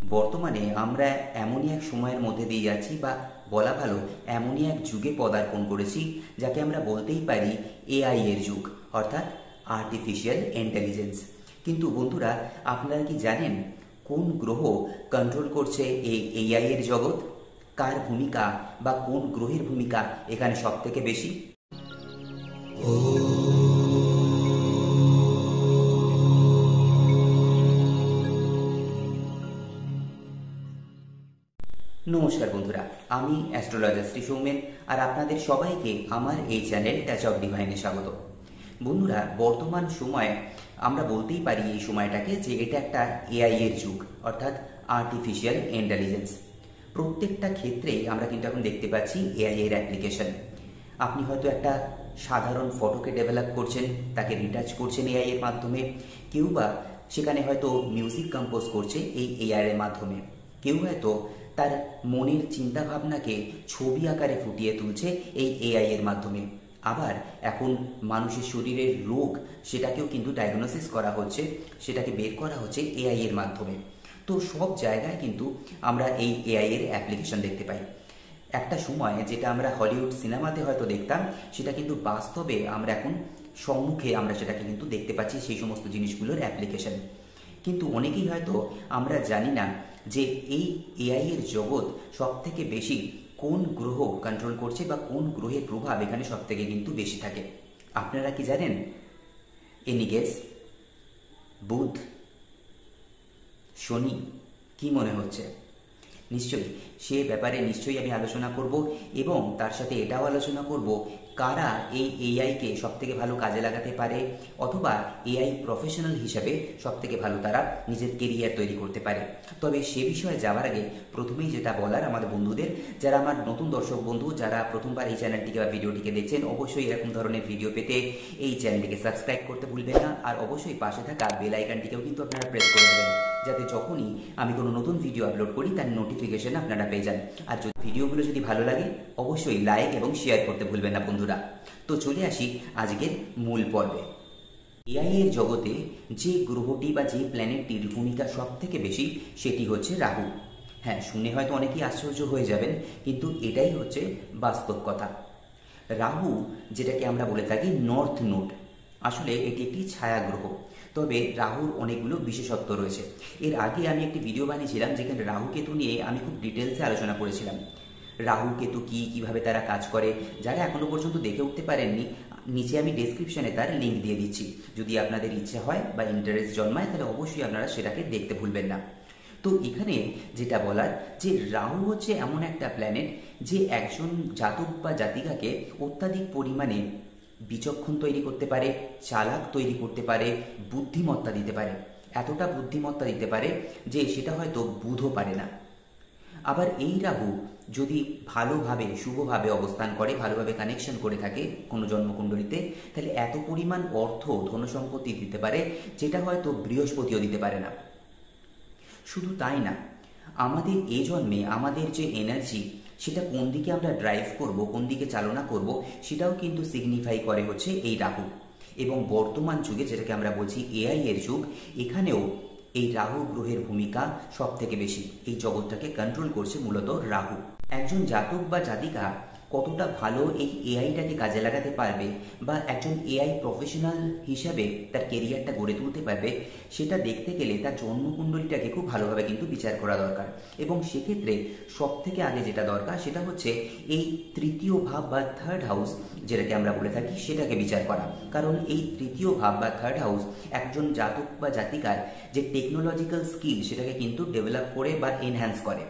বর্তমানে আমরা এমনই এক সময়ের মধ্যে দিয়ে যাচ্ছি, বা বলা ভালো এমনই এক যুগে পদার্পণ করেছি যাকে আমরা বলতেই পারি এআই এর যুগ, অর্থাৎ আর্টিফিশিয়াল ইন্টেলিজেন্স। কিন্তু বন্ধুরা, আপনারা কি জানেন কোন গ্রহ কন্ট্রোল করছে এই এআই এর জগৎ? কার ভূমিকা বা কোন গ্রহের ভূমিকা এখানে সব থেকে বেশি? নমস্কার বন্ধুরা, আমি অ্যাস্ট্রোলজার শ্রী সৌমেন, আর আপনাদের সবাইকে আমার এই চ্যানেল টাচ অফ ডিভাইনে স্বাগত। বন্ধুরা, বর্তমান সময়ে আমরা বলতেই পারি এই সময়টাকে যে এটা একটা এআই এর যুগ, অর্থাৎ আর্টিফিশিয়াল ইন্টেলিজেন্স। প্রত্যেকটা ক্ষেত্রেই আমরা কিন্তু এখন দেখতে পাচ্ছি এআই এর অ্যাপ্লিকেশন। আপনি হয়তো একটা সাধারণ ফটোকে ডেভেলপ করছেন, তাকে রিটাচ করছেন এআই এর মাধ্যমে। কেউ বা সেখানে হয়তো মিউজিক কম্পোজ করছে এই এআই এর মাধ্যমে। কেউ হয়তো তার মনের চিন্তা ভাবনাকে ছবি আকারে ফুটিয়ে তুলছে এই এআই এর মাধ্যমে। আবার এখন মানুষের শরীরের রোগ, সেটাকেও কিন্তু ডায়াগনোসিস করা হচ্ছে, সেটাকে বের করা হচ্ছে এআই এর মাধ্যমে। তো সব জায়গায় কিন্তু আমরা এই এআই এর অ্যাপ্লিকেশন দেখতে পাই। একটা সময় যেটা আমরা হলিউড সিনেমাতে হয়তো দেখতাম, সেটা কিন্তু বাস্তবে আমরা এখন সম্মুখে আমরা সেটাকে কিন্তু দেখতে পাচ্ছি, সেই সমস্ত জিনিসগুলোর অ্যাপ্লিকেশন। কিন্তু অনেকেই হয়তো আমরা জানি না যে এই এআই এর জগৎ সব থেকে বেশি কোন গ্রহ কন্ট্রোল করছে, বা কোন গ্রহের প্রভাব এখানে সব থেকে কিন্তু বেশি থাকে। আপনারা কি জানেন? Any guess? বুধ, শনি, কি মনে হচ্ছে? নিশ্চয়ই সে ব্যাপারে নিশ্চয়ই আমি আলোচনা করব, এবং তার সাথে এটাও আলোচনা করব কারা এই এআইকে সব থেকে ভালো কাজে লাগাতে পারে, অথবা এআই প্রফেশনাল হিসাবে সব থেকে ভালো তারা নিজের কেরিয়ার তৈরি করতে পারে। তবে সে বিষয়ে যাওয়ার আগে প্রথমেই যেটা বলার আমাদের বন্ধুদের, যারা আমার নতুন দর্শক বন্ধু, যারা প্রথমবার এই চ্যানেলটিকে বা ভিডিওটিকে দেখছেন, অবশ্যই এরকম ধরনের ভিডিও পেতে এই চ্যানেলটিকে সাবস্ক্রাইব করতে ভুলবেন না। আর অবশ্যই পাশে থাকা বেল আইকনটিকেও কিন্তু আপনারা প্রেস করে দেবেন, যাতে যখনই আমি কোনো নতুন ভিডিও আপলোড করি তার নোটিফিকেশন আপনারা পেয়ে যান। আর যদি ভিডিওগুলো যদি ভালো লাগে, অবশ্যই লাইক এবং শেয়ার করতে ভুলবেন না বন্ধুরা। তো চলে আসি আজকের মূল পর্বে। এআই এর জগতে যে গ্রহটি বা যে প্ল্যানেটটির ভূমিকা সব থেকে বেশি, সেটি হচ্ছে রাহু। হ্যাঁ, শুনে হয়তো অনেকেই আশ্চর্য হয়ে যাবেন, কিন্তু এটাই হচ্ছে বাস্তব কথা। রাহু, যেটাকে আমরা বলে থাকি নর্থ নোড, আসলে এটি একটি ছায়া গ্রহ। তবে রাহুর অনেকগুলো বিশেষত্ব রয়েছে। এর আগে আমি একটি ভিডিও বানিয়েছিলাম যেখানে রাহু কেতু নিয়ে আমি খুব ডিটেলসে আলোচনা করেছিলাম। রাহু কেতু কী, কীভাবে তারা কাজ করে। যারা এখনও পর্যন্ত দেখে উঠতে পারেননি, নিচে আমি ডেসক্রিপশনে তার লিঙ্ক দিয়ে দিচ্ছি। যদি আপনাদের ইচ্ছে হয় বা ইন্টারেস্ট জন্মায়, তাহলে অবশ্যই আপনারা সেটাকে দেখতে ভুলবেন না। তো এখানে যেটা বলার, যে রাহু হচ্ছে এমন একটা প্ল্যানেট যে একজন জাতক বা জাতিকাকে অত্যাধিক পরিমাণে বিচক্ষণ তৈরি করতে পারে, চালাক তৈরি করতে পারে, বুদ্ধিমত্তা দিতে পারে। এতটা বুদ্ধিমত্তা দিতে পারে যে সেটা হয়তো বুধও পারে না। আবার এই রাহু যদি ভালোভাবে শুভভাবে অবস্থান করে, ভালোভাবে কানেকশন করে থাকে কোনো জন্মকুণ্ডলিতে, তাহলে এত পরিমাণ অর্থ ধনসম্পত্তি দিতে পারে যেটা হয়তো বৃহস্পতিও দিতে পারে না। শুধু তাই না, আমাদের এই জন্মে আমাদের যে এনার্জি, সেটা কোন দিকে আমরা ড্রাইভ করব, কোন দিকে চালনা করব, সেটাও কিন্তু সিগনিফাই করে হচ্ছে এই রাহু। এবং বর্তমান যুগে যেটাকে আমরা বলছি এআই এর যুগ, এখানেও এই রাহু গ্রহের ভূমিকা সব থেকে বেশি। এই জগৎটাকে কন্ট্রোল করছে মূলত রাহু। একজন জাতক বা জাতিকা কতটা ভালো এই এআইটাকে কাজে লাগাতে পারবে, বা একজন এআই প্রফেশনাল হিসাবে তার কেরিয়ারটা গড়ে তুলতে পারবে, সেটা দেখতে গেলে তার জন্মকুণ্ডলীটাকে খুব ভালোভাবে কিন্তু বিচার করা দরকার। এবং সেক্ষেত্রে সব থেকে আগে যেটা দরকার, সেটা হচ্ছে এই তৃতীয় ভাব বা থার্ড হাউস, যেটাকে আমরা বলে থাকি, সেটাকে বিচার করা। কারণ এই তৃতীয় ভাব বা থার্ড হাউস একজন জাতক বা জাতিকার যে টেকনোলজিক্যাল স্কিল, সেটাকে কিন্তু ডেভেলপ করে বা এনহ্যান্স করে।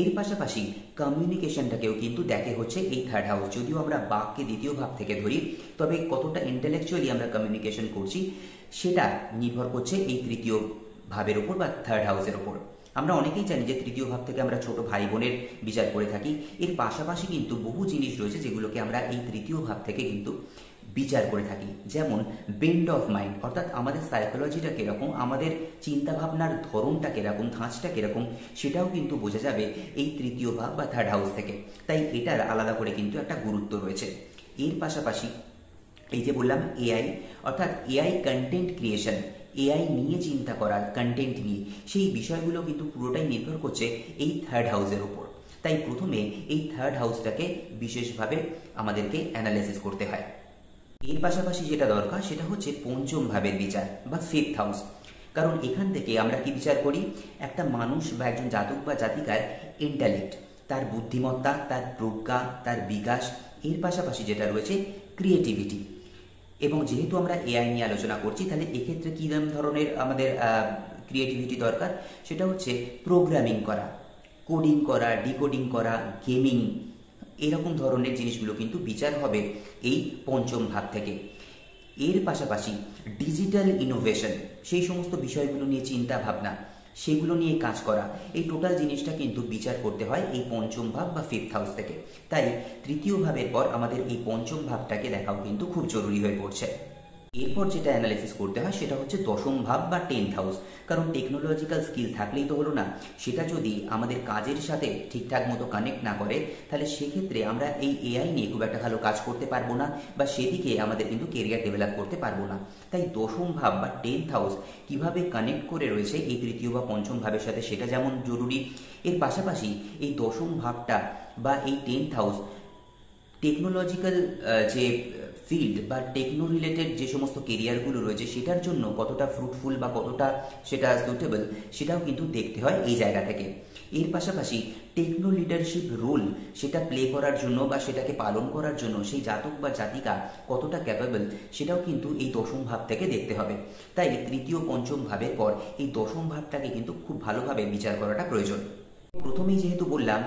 এর পাশাপাশি কমিউনিকেশনটাকেও কিন্তু দেখে হচ্ছে এই থার্ড হাউস। যদিও আমরা বাককে দ্বিতীয় ভাব থেকে ধরি, তবে কতটা ইন্টেলেকচুয়ালি আমরা কমিউনিকেশন করছি সেটা নির্ভর করছে এই তৃতীয় ভাবের ওপর বা থার্ড হাউসের ওপর। আমরা অনেকেই জানি যে তৃতীয় ভাব থেকে আমরা ছোট ভাই বোনের বিচার করে থাকি। এর পাশাপাশি কিন্তু বহু জিনিস রয়েছে যেগুলোকে আমরা এই তৃতীয় ভাব থেকে কিন্তু বিচার করে থাকি। যেমন বেন্ড অফ মাইন্ড, অর্থাৎ আমাদের সাইকোলজিটা কীরকম, আমাদের চিন্তাভাবনার ধরনটা কীরকম, ধাঁচটা কীরকম, সেটাও কিন্তু বোঝা যাবে এই তৃতীয় ভাব বা থার্ড হাউস থেকে। তাই এটার আলাদা করে কিন্তু একটা গুরুত্ব রয়েছে। এর পাশাপাশি এই যে বললাম এআই, অর্থাৎ এআই কন্টেন্ট ক্রিয়েশন, এআই নিয়ে চিন্তা করার, কন্টেন্ট নিয়ে, সেই বিষয়গুলো কিন্তু পুরোটাই নির্ভর করছে এই থার্ড হাউসের ওপর। তাই প্রথমে এই থার্ড হাউসটাকে বিশেষভাবে আমাদেরকে অ্যানালাইসিস করতে হয়। এর পাশাপাশি যেটা দরকার সেটা হচ্ছে পঞ্চম ভাবের বিচার বা ফিফথ হাউস। কারণ এখান থেকে আমরা কি বিচার করি, একটা মানুষ বা একজন জাতক বা জাতিকার ইন্টালেক্ট, তার বুদ্ধিমত্তা, তার প্রজ্ঞা, তার বিকাশ, এর পাশাপাশি যেটা রয়েছে ক্রিয়েটিভিটি। এবং যেহেতু আমরা এআই নিয়ে আলোচনা করছি, তাহলে এক্ষেত্রে কী ধরনের আমাদের ক্রিয়েটিভিটি দরকার, সেটা হচ্ছে প্রোগ্রামিং করা, কোডিং করা, ডিকোডিং করা, গেমিং, এরকম ধরনের জিনিসগুলো কিন্তু বিচার হবে এই পঞ্চম ভাব থেকে। এর পাশাপাশি ডিজিটাল ইনোভেশন, সেই সমস্ত বিষয়গুলো নিয়ে চিন্তা ভাবনা, সেগুলো নিয়ে কাজ করা, এই টোটাল জিনিসটা কিন্তু বিচার করতে হয় এই পঞ্চম ভাব বা ফিফথ হাউস থেকে। তাই তৃতীয় ভাবের পর আমাদের এই পঞ্চম ভাবটাকে দেখাও কিন্তু খুব জরুরি হয়ে পড়ছে। এরপর যেটা অ্যানালাইসিস করতে হয় সেটা হচ্ছে দশম ভাব বা 10th হাউস। কারণ টেকনোলজিক্যাল স্কিল থাকলেই তো হলো না, সেটা যদি আমাদের কাজের সাথে ঠিকঠাক মতো কানেক্ট না করে, তাহলে সেক্ষেত্রে আমরা এই এআই নিয়ে খুব একটা ভালো কাজ করতে পারবো না, বা সেদিকে আমাদের কিন্তু কেরিয়ার ডেভেলপ করতে পারবো না। তাই দশম ভাব বা 10th হাউস কিভাবে কানেক্ট করে রয়েছে এই তৃতীয় বা পঞ্চম ভাবের সাথে, সেটা যেমন জরুরি। এর পাশাপাশি এই দশম ভাবটা বা এই 10th হাউস টেকনোলজিক্যাল যে ফিল্ড বা টেকনো রিলেটেড যে সমস্ত কেরিয়ারগুলো রয়েছে সেটার জন্য কতটা ফ্রুটফুল বা কতটা সেটা সুটেবল, সেটাও কিন্তু দেখতে হয় এই জায়গা থেকে। এর পাশাপাশি টেকনো লিডারশিপ রোল সেটা প্লে করার জন্য বা সেটাকে পালন করার জন্য সেই জাতক বা জাতিকা কতটা ক্যাপেবল, সেটাও কিন্তু এই দশম ভাব থেকে দেখতে হবে। তাই তৃতীয় পঞ্চম ভাবের পর এই দশম ভাবটাকে কিন্তু খুব ভালোভাবে বিচার করাটা প্রয়োজন। প্রথমেই যেহেতু বললাম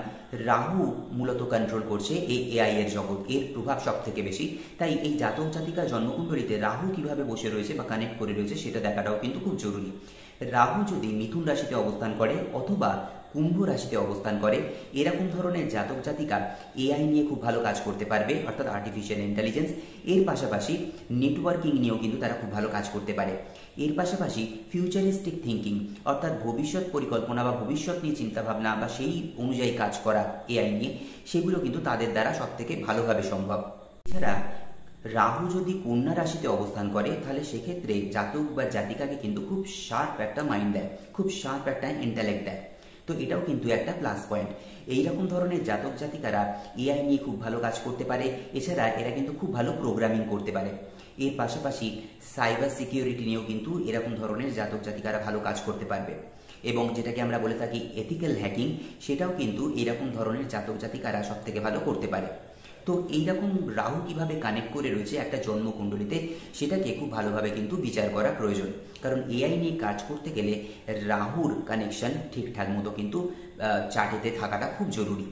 রাহু মূলত কন্ট্রোল করছে এই এআই এর জগৎ, এর প্রভাব সব থেকে বেশি। তাই এই জাতক জাতিকা জন্মকুণ্ডলিতে রাহু কিভাবে বসে রয়েছে বা কানেক্ট করে রয়েছে সেটা দেখাটাও কিন্তু খুব জরুরি। রাহু যদি মিথুন রাশিতে অবস্থান করে অথবা কুম্ভ রাশিতে অবস্থান করে, এরকম ধরনের জাতক জাতিকা এআই নিয়ে খুব ভালো কাজ করতে পারবে, অর্থাৎ আর্টিফিশিয়াল ইন্টেলিজেন্স। এর পাশাপাশি নেটওয়ার্কিং নিয়েও কিন্তু তারা খুব ভালো কাজ করতে পারে। এর পাশাপাশি ফিউচারিস্টিক থিঙ্কিং, অর্থাৎ ভবিষ্যৎ পরিকল্পনা বা ভবিষ্যৎ নিয়ে চিন্তাভাবনা বা সেই অনুযায়ী কাজ করা এআই নিয়ে, সেগুলো কিন্তু তাদের দ্বারা সব থেকে ভালোভাবে সম্ভব। এছাড়া রাহু যদি কন্যা রাশিতে অবস্থান করে, তাহলে সেক্ষেত্রে জাতক বা জাতিকাকে কিন্তু খুব শার্প একটা মাইন্ড দেয়, খুব শার্প একটা ইন্টেলেক্ট দেয়। তো এটাও কিন্তু একটা প্লাস পয়েন্ট। এইরকম ধরনের জাতক জাতিকারা এআই নিয়ে খুব ভালো কাজ করতে পারে। এছাড়া এরা কিন্তু খুব ভালো প্রোগ্রামিং করতে পারে। এর পাশাপাশি সাইবার সিকিউরিটি নিয়েও কিন্তু এরকম ধরনের জাতক জাতিকারা ভালো কাজ করতে পারবে। এবং যেটাকে আমরা বলে থাকি এথিক্যাল হ্যাকিং, সেটাও কিন্তু এরকম ধরনের জাতক জাতিকারা সব থেকে ভালো করতে পারে। তো এইরকম রাহু কিভাবে কানেক্ট করে রয়েছে একটা জন্মকুণ্ডলিতে, সেটাকে খুব ভালোভাবে কিন্তু বিচার করা প্রয়োজন। কারণ এআই নিয়ে কাজ করতে গেলে রাহুর কানেকশন ঠিকঠাক মতো কিন্তু চার্টেতে থাকাটা খুব জরুরি।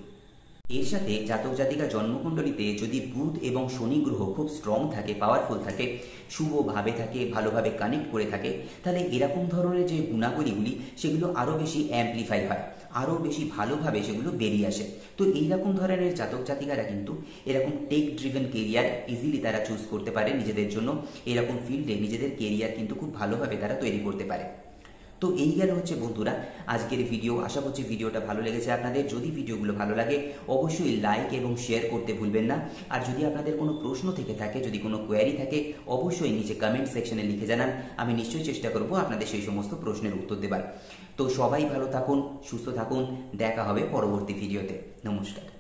এর সাথে জাতক জাতিকা জন্মকুণ্ডলিতে যদি বুধ এবং শনি গ্রহ খুব স্ট্রং থাকে, পাওয়ারফুল থাকে, শুভ ভাবে থাকে, ভালোভাবে কানেক্ট করে থাকে, তাহলে এরকম ধরনের যে গুণাবলীগুলি সেগুলো আরও বেশি অ্যাম্পলিফাই হয়, আরও বেশি ভালোভাবে সেগুলো বেরিয়ে আসে। তো এইরকম ধরনের জাতক জাতিকারা কিন্তু এরকম টেক ড্রিভেন কেরিয়ার ইজিলি তারা চুজ করতে পারে নিজেদের জন্য। এরকম ফিল্ডে নিজেদের কেরিয়ার কিন্তু খুব ভালোভাবে তারা তৈরি করতে পারে। তো এই গেল হচ্ছে বন্ধুরা আজকের ভিডিও। আশা করছি ভিডিওটা ভালো লেগেছে আপনাদের। যদি ভিডিওগুলো ভালো লাগে অবশ্যই লাইক এবং শেয়ার করতে ভুলবেন না। আর যদি আপনাদের কোনো প্রশ্ন থেকে থাকে, যদি কোনো কোয়ারি থাকে, অবশ্যই নিচে কমেন্ট সেকশনে লিখে জানান। আমি নিশ্চয়ই চেষ্টা করব আপনাদের সেই সমস্ত প্রশ্নের উত্তর দেবার। তো সবাই ভালো থাকুন, সুস্থ থাকুন, দেখা হবে পরবর্তী ভিডিওতে। নমস্কার।